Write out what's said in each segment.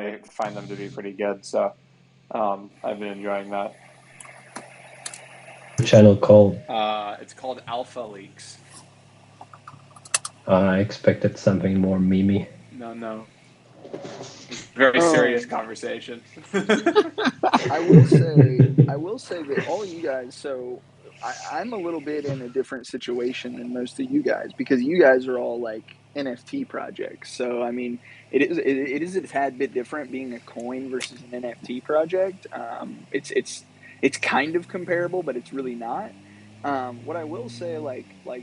I find them to be pretty good. So I've been enjoying that. Channel called. It's called Alpha Leaks. I expected something more memey. No, very serious Um, conversation. I will say that all you guys, so I'm a little bit in a different situation than most of you guys because you guys are all like NFT projects. So I mean, it is a tad bit different being a coin versus an NFT project. It's kind of comparable, but it's really not. What I will say,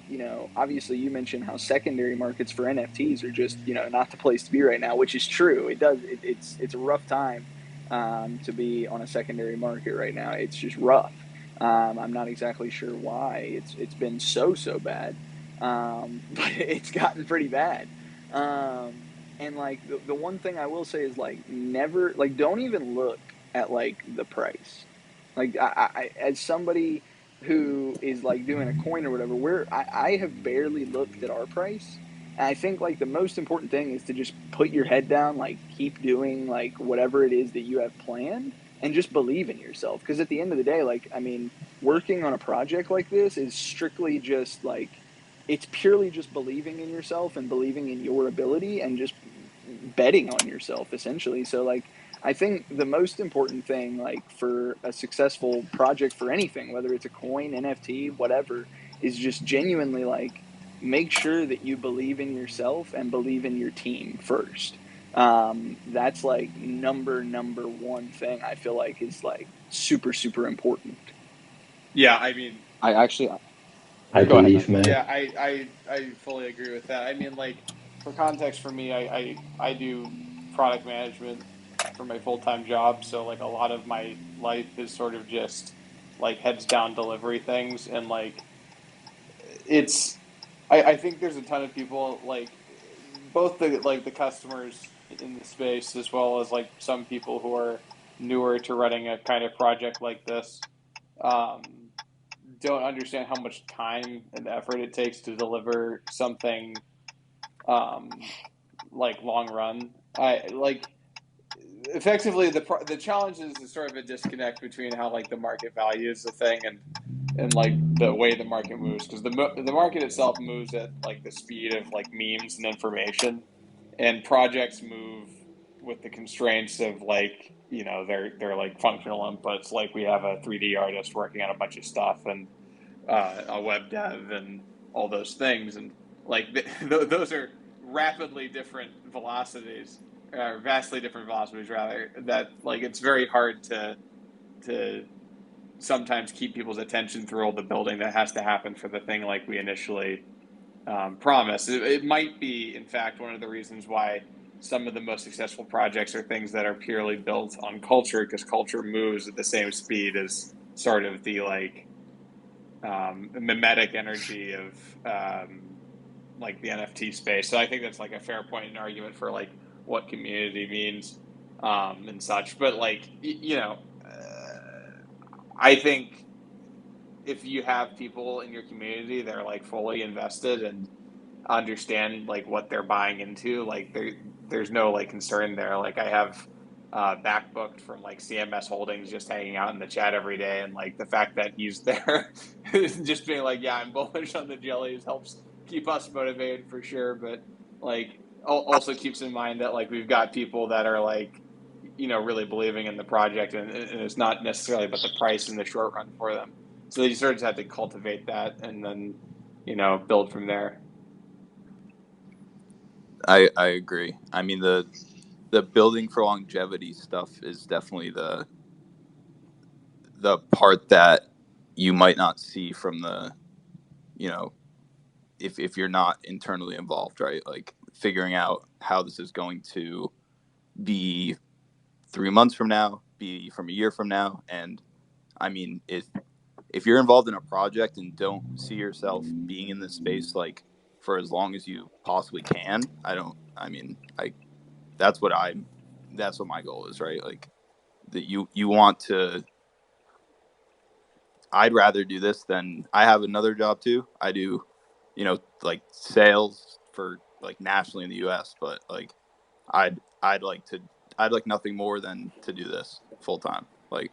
you know, obviously you mentioned how secondary markets for NFTs are just, you know, not the place to be right now, which is true. It's a rough time to be on a secondary market right now. It's just rough. I'm not exactly sure why it's been so bad, but it's gotten pretty bad. And like the one thing I will say is like never like don't even look at like the price. Like as somebody who is like doing a coin or whatever, I have barely looked at our price. And I think like the most important thing is to just put your head down, like keep doing like whatever it is that you have planned and just believe in yourself. Because at the end of the day, like, I mean, working on a project like this is strictly just like, it's purely just believing in yourself and believing in your ability and just betting on yourself essentially. So like, I think the most important thing, like for a successful project for anything, whether it's a coin, NFT, whatever, is just genuinely like make sure that you believe in yourself and believe in your team first. That's like number one thing I feel like is like super important. Yeah, I mean, I actually, I go ahead, believe, Matt. man. yeah, I fully agree with that. I mean, like for context, for me, I do product management for my full-time job, so like a lot of my life is sort of just like heads down delivery things, and like it's I think there's a ton of people like both the customers in the space as well as like some people who are newer to running a kind of project like this um, don't understand how much time and effort it takes to deliver something um, like long run. I like effectively the challenge is sort of a disconnect between how like the market values the thing and like the way the market moves because the market itself moves at like the speed of like memes and information and projects move with the constraints of like you know they're like functional inputs like we have a 3D artist working on a bunch of stuff and a web dev and all those things and like those are rapidly different velocities vastly different velocities rather that like it's very hard to sometimes keep people's attention through all the building that has to happen for the thing like we initially promised. It might be, in fact, one of the reasons why some of the most successful projects are things that are purely built on culture because culture moves at the same speed as sort of the like mimetic energy of like the NFT space. So I think that's like a fair point in argument for like what community means and such. But like you know, I think if you have people in your community that are like fully invested and understand like what they're buying into, like there's no like concern there. Like I have back booked from like CMS Holdings just hanging out in the chat every day, and like the fact that he's there, just being like, yeah, I'm bullish on the jellies helps keep us motivated for sure. But like also keeps in mind that like we've got people that are like you know really believing in the project, and it's not necessarily about the price in the short run for them. So you sort of have to cultivate that and then you know build from there. I agree. I mean the building for longevity stuff is definitely the part that you might not see from the you know if you're not internally involved, right? Like figuring out how this is going to be 3 months from now, be from a year from now, and I mean if you're involved in a project and don't see yourself being in this space like for as long as you possibly can, I mean that's what my goal is, right? Like that you want to I'd rather do this than I have another job too. I do, like sales for like nationally in the US, but like I'd like to I'd like nothing more than to do this full time. Like,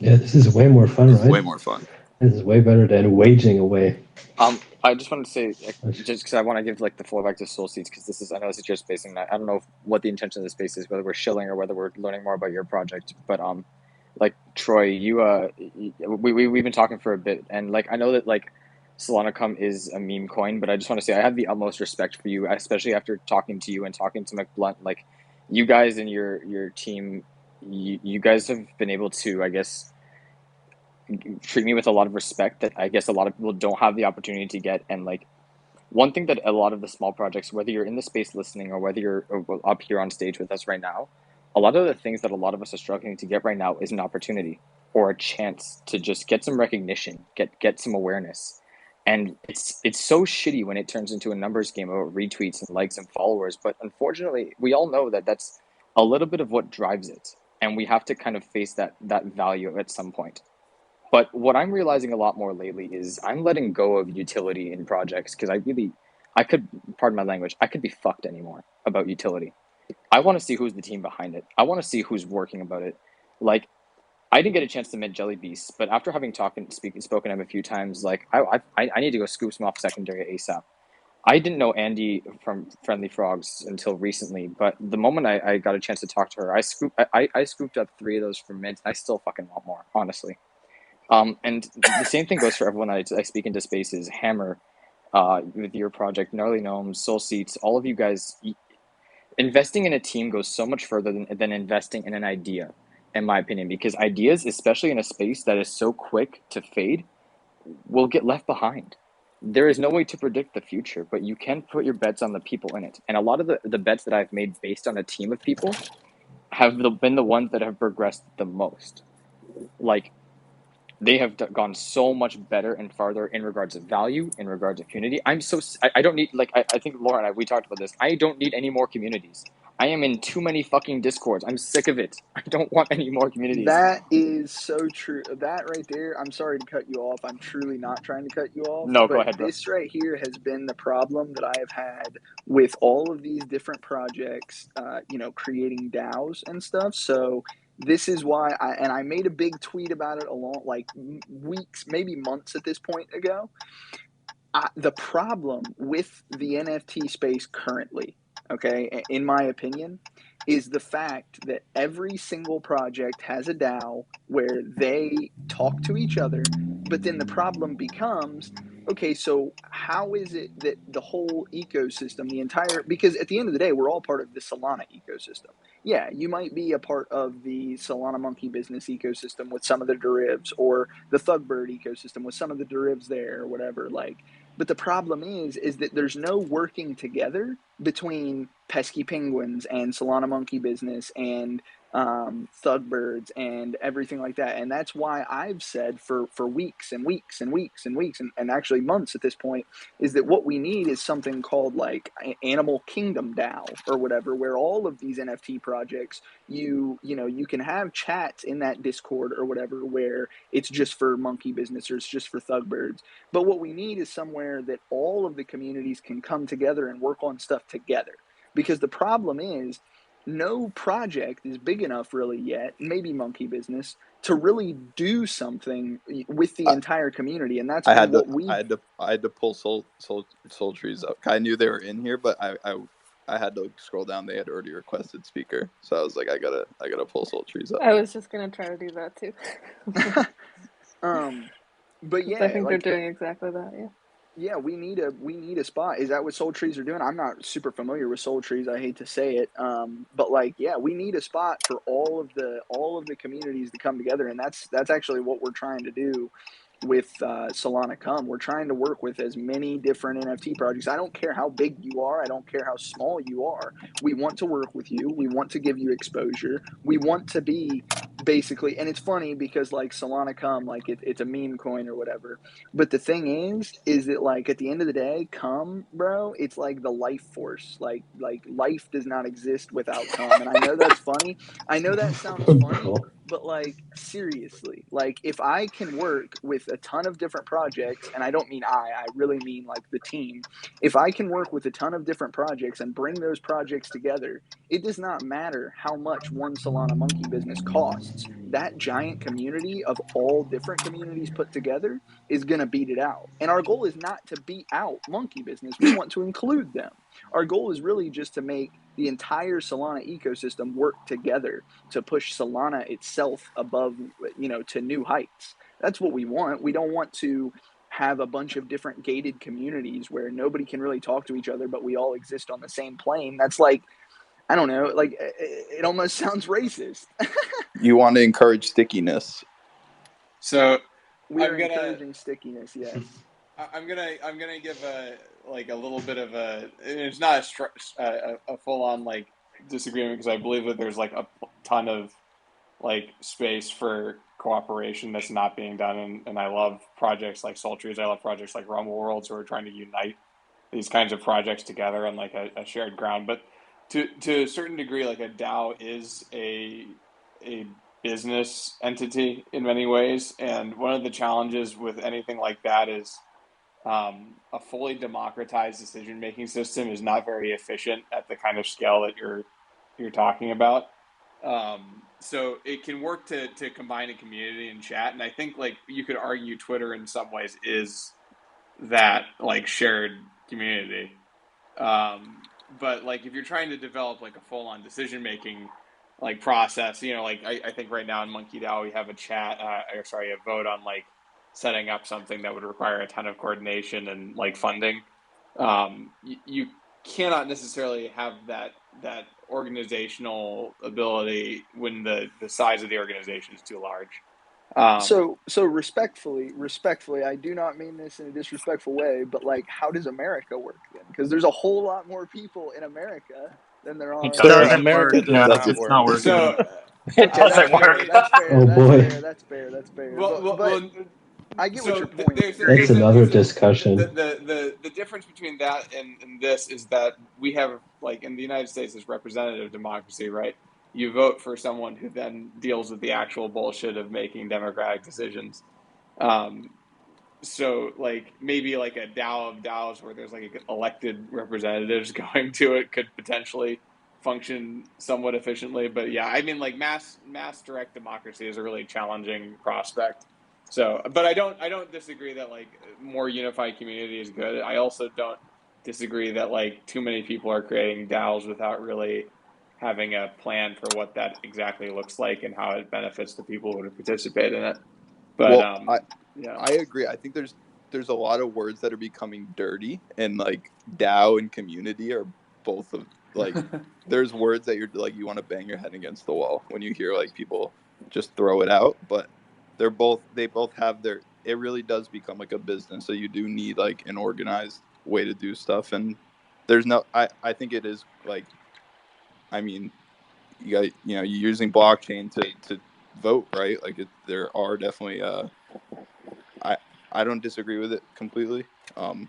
Yeah, this is way more fun, this is right? way more fun. This is way better than waging away. I just wanted to say, just because I want to give like the floor back to Soul Seeds, because I know this is your space, and I don't know what the intention of the space is, whether we're shilling or whether we're learning more about your project. But like Troy, we've been talking for a bit, and like I know that like Solanacom is a meme coin, but I just want to say I have the utmost respect for you, especially after talking to you and talking to McBlunt. Like, you guys and your team, you guys have been able to, I guess, treat me with a lot of respect that I guess a lot of people don't have the opportunity to get. And like, one thing that a lot of the small projects, whether you're in the space listening or whether you're up here on stage with us right now, a lot of the things that a lot of us are struggling to get right now is an opportunity or a chance to just get some recognition, get some awareness. And it's so shitty when it turns into a numbers game about retweets and likes and followers. But unfortunately, we all know that that's a little bit of what drives it, and we have to kind of face that value at some point. But what I'm realizing a lot more lately is I'm letting go of utility in projects because I could, pardon my language, I could be fucked anymore about utility. I want to see who's the team behind it. I want to see who's working about it. Like, I didn't get a chance to meet Jelly Beast, but after having spoken to him a few times, like I need to go scoop some off secondary ASAP. I didn't know Andy from Friendly Frogs until recently, but the moment I got a chance to talk to her, I scooped up 3 of those from Mint. I still fucking want more, honestly. And the same thing goes for everyone I speak into spaces. Hammer, with your project, Gnarly Gnomes, Soul Seats, all of you guys, investing in a team goes so much further than investing in an idea, in my opinion, because ideas, especially in a space that is so quick to fade, will get left behind. There is no way to predict the future, but you can put your bets on the people in it. And a lot of the bets that I've made based on a team of people have been the ones that have progressed the most. Like, they have gone so much better and farther in regards of value, in regards of community. I don't need, like, I think Laura and we talked about this. I don't need any more communities. I am in too many fucking discords. I'm sick of it. I don't want any more communities. That is so true. That right there, I'm sorry to cut you off. I'm truly not trying to cut you off. No, go But ahead, bro. this right here has been the problem that I have had with all of these different projects, creating DAOs and stuff. So this is why I made a big tweet about it along like weeks, maybe months at this point ago. The problem with the NFT space currently, okay, in my opinion, is the fact that every single project has a DAO where they talk to each other, but then the problem becomes, okay, so how is it that the whole ecosystem, because at the end of the day, we're all part of the Solana ecosystem. Yeah, you might be a part of the Solana Monkey business ecosystem with some of the derivs, or the Thugbird ecosystem with some of the derivs there, or whatever, like. But the problem is that there's no working together between Pesky Penguins and Solana Monkey Business and Thugbirds and everything like that. And that's why I've said for weeks and weeks and weeks and weeks and actually months at this point is that what we need is something called like Animal Kingdom DAO or whatever, where all of these NFT projects, you can have chats in that Discord or whatever where it's just for Monkey Business or it's just for Thugbirds. But what we need is somewhere that all of the communities can come together and work on stuff together. Because the problem is, no project is big enough really yet, maybe Monkey Business, to really do something with the I, entire community. And that's I been had to what we. I had to pull soul trees up. I knew they were in here, but I had to scroll down. They had already requested speaker, so I was like, I gotta pull soul trees up. I was just gonna try to do that too. But Because I yeah, think they're like doing exactly that, yeah. yeah, we need a spot. Is that what Soul Trees are doing? I'm not super familiar with Soul Trees. I hate to say it, but like, yeah, we need a spot for all of the communities to come together, and that's actually what we're trying to do with Solana Come. We're trying to work with as many different NFT projects. I don't care how big you are. I don't care how small you are. We want to work with you. We want to give you exposure. We want to be basically. And it's funny because like Solana Cum, like it's a meme coin or whatever. But the thing is that like at the end of the day, Cum, bro, it's like the life force. Like life does not exist without Cum. And I know that's funny. I know that sounds funny, Bro. but like seriously, like if I can work with a ton of different projects, and I don't mean I really mean like the team. If I can work with a ton of different projects and bring those projects together, it does not matter how much one Solana monkey business costs. That giant community of all different communities put together is going to beat it out. And our goal is not to beat out monkey business. We want to include them. Our goal is really just to make the entire Solana ecosystem work together to push Solana itself above, to new heights. That's what we want. We don't want to have a bunch of different gated communities where nobody can really talk to each other, but we all exist on the same plane. That's like, I don't know, like it almost sounds racist. You want to encourage stickiness. So We are I'm gonna encouraging stickiness, yes. I'm gonna give a little bit of a, it's not a full on like disagreement, because I believe that there's like a ton of like space for cooperation that's not being done, and I love projects like Soul Trees. I love projects like Rumble Worlds who are trying to unite these kinds of projects together on like a shared ground. But to a certain degree, like a DAO is a business entity in many ways, and one of the challenges with anything like that is a fully democratized decision making system is not very efficient at the kind of scale that you're talking about. So it can work to combine a community and chat, and I think like you could argue Twitter in some ways is that like shared community. But like if you're trying to develop like a full on decision making like process, like I think right now in Monkey DAO we have a chat, a vote on like setting up something that would require a ton of coordination and like funding. You cannot necessarily have that organizational ability when the size of the organization is too large. So respectfully, I do not mean this in a disrespectful way, but like, how does America work then? Because there's a whole lot more people in America than there are. It So doesn't America work. does Yeah, Doesn't not it's work. not work. working. So It Okay, doesn't that's work. fair. That's fair. Oh That's boy. fair. That's fair. That's fair. well, But I get what so your point there's is. That's there's a another there's a discussion. the difference between that and this is that we have, like in the United States, is representative democracy, right? You vote for someone who then deals with the actual bullshit of making democratic decisions. Um, so like maybe like a DAO of DAOs where there's like elected representatives going to it could potentially function somewhat efficiently. But yeah, I mean like mass direct democracy is a really challenging prospect. So, but I don't disagree that like more unified community is good. I also don't disagree that like too many people are creating DAOs without really having a plan for what that exactly looks like and how it benefits the people who would participate in it. But Well, yeah. I agree. I think there's a lot of words that are becoming dirty, and like DAO and community are both of like there's words that you're like you want to bang your head against the wall when you hear like people just throw it out, but they both have their, it really does become like a business. So you do need like an organized way to do stuff, and there's no I think it is like, I mean, you're using blockchain to vote, right? Like there are definitely I I don't disagree with it completely.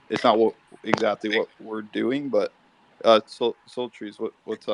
It's not exactly what we're doing, but Soul Trees, what's